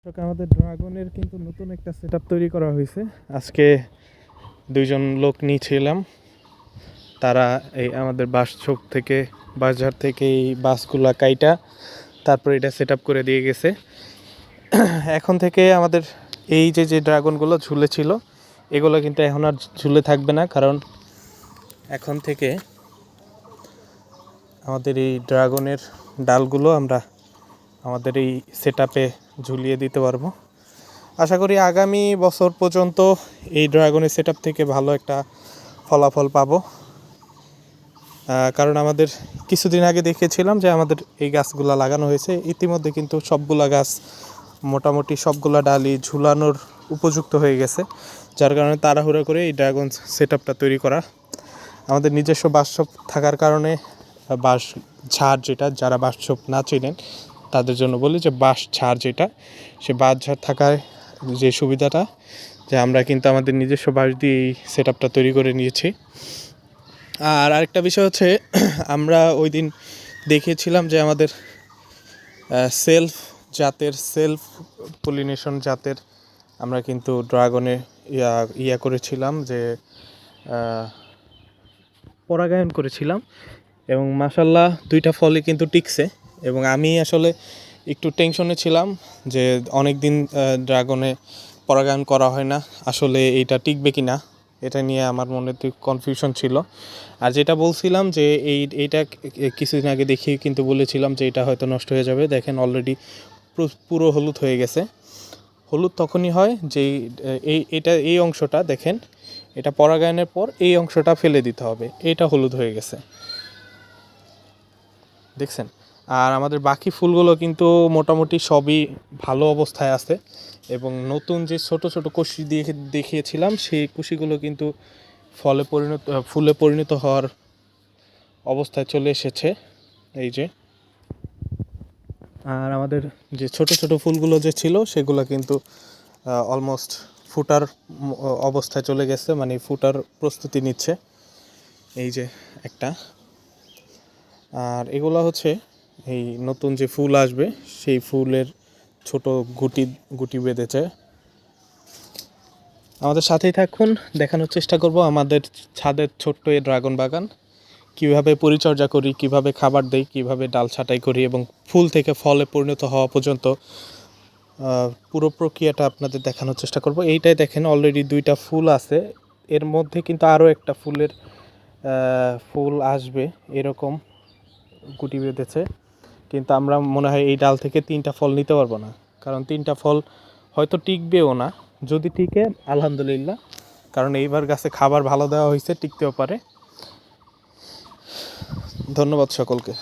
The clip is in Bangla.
আমাদের ড্রাগনের কিন্তু নতুন একটা সেটআপ তৈরি করা হয়েছে। আজকে দুইজন লোক নিয়েছিলাম, তারা এই আমাদের বাঁশঝোপ থেকে বাঁশঝাড় থেকে এই বাসগুলা কাইটা তারপর এটা সেটআপ করে দিয়ে গেছে। এখন থেকে আমাদের এই যে ড্রাগনগুলো ঝুলে ছিল এগুলো কিন্তু এখন আর ঝুলে থাকবে না, কারণ এখন থেকে আমাদের এই ড্রাগনের ডালগুলো আমরা আমাদের এই সেটআপে ঝুলিয়ে দিতে পারবো। আশা করি আগামী বছর পর্যন্ত এই ড্রাগনের সেটআপ থেকে ভালো একটা ফলাফল পাবো, কারণ আমাদের কিছুদিন আগে দেখেছিলাম যে আমাদের এই গাছগুলা লাগানো হয়েছে, ইতিমধ্যে কিন্তু সবগুলা গাছ মোটামুটি সবগুলা ডালই ঝুলানোর উপযুক্ত হয়ে গেছে, যার কারণে তাড়াহুড়া করে এই ড্রাগন সেটআপটা তৈরি করা। আমাদের নিজস্ব বাসঝোপ থাকার কারণে বাঁশ ঝাড়, যেটা যারা বাসঝোপ না চিনেন তাদের জন্য বলি যে বাঁশ ঝাড় যেটা, সে বাঁশ ঝাড় থাকায় যে সুবিধাটা যে আমরা কিন্তু আমাদের নিজস্ব বাঁশ দিয়ে এই সেটআপটা তৈরি করে নিয়েছি। আর আরেকটা বিষয় হচ্ছে আমরা ওই দিন দেখিয়েছিলাম যে আমাদের সেলফ পলিনেশন জাতের আমরা কিন্তু ড্রাগনে ইয়া করেছিলাম, যে পরাগায়ন করেছিলাম, এবং মাশাল্লাহ দুইটা ফলই কিন্তু টিকছে। এবং আমি আসলে একটু টেনশনে ছিলাম যে অনেক দিন ড্রাগনে পরাগায়ন করা হয় না, আসলে এইটা টিকবে কি না, এটা নিয়ে আমার মনে তো কনফিউশন ছিল। আর যেটা বলছিলাম যে এইটা কিছুদিন আগে দেখিয়ে কিন্তু বলেছিলাম যে এটা হয়তো নষ্ট হয়ে যাবে। দেখেন অলরেডি পুরো হলুদ হয়ে গেছে। হলুদ তখনই হয় যে এই অংশটা দেখেন, এটা পরাগায়নের পর এই অংশটা ফেলে দিতে হবে, এটা হলুদ হয়ে গেছে, দেখছেন। আর আমাদের বাকি ফুলগুলো কিন্তু মোটামুটি সবই ভালো অবস্থায় আছে, এবং নতুন যে ছোট ছোট কষি দিয়ে দেখিয়েছিলাম সেই কুশিগুলো কিন্তু ফুলে পরিণত হওয়ার অবস্থায় চলে এসেছে, এই যে। আর আমাদের যে ছোট ছোট ফুলগুলো যে ছিল সেগুলো কিন্তু অলমোস্ট ফুটার অবস্থায় চলে গেছে, মানে ফুটার প্রস্তুতি নিচ্ছে, এই যে একটা। আর এগুলো হচ্ছে এই নতুন যে ফুল আসবে সেই ফুলের ছোট গুটি বেঁধেছে। আমাদের সাথেই থাকুন, দেখানোর চেষ্টা করব আমাদের ছাদের ছোট্ট এই ড্রাগন বাগান কীভাবে পরিচর্যা করি, কিভাবে খাবার দেই, কিভাবে ডাল ছাঁটাই করি, এবং ফুল থেকে ফলে পরিণত হওয়া পর্যন্ত পুরো প্রক্রিয়াটা আপনাদের দেখানোর চেষ্টা করব। এইটাই দেখেন অলরেডি দুইটা ফুল আছে, এর মধ্যে কিন্তু আরও একটা ফুল আসবে এরকম গুটি বেঁধেছে, কিন্তু আমরা মনে হয় এই ডাল থেকে 3টা ফল নিতে পারবো না, কারণ 3টা ফল হয়তো টিকবেও না। যদি টিকে আলহামদুলিল্লাহ, কারণ এইবার গাছে খাবার ভালো দেওয়া হয়েছে, টিকতেও পারে। ধন্যবাদ সকলকে।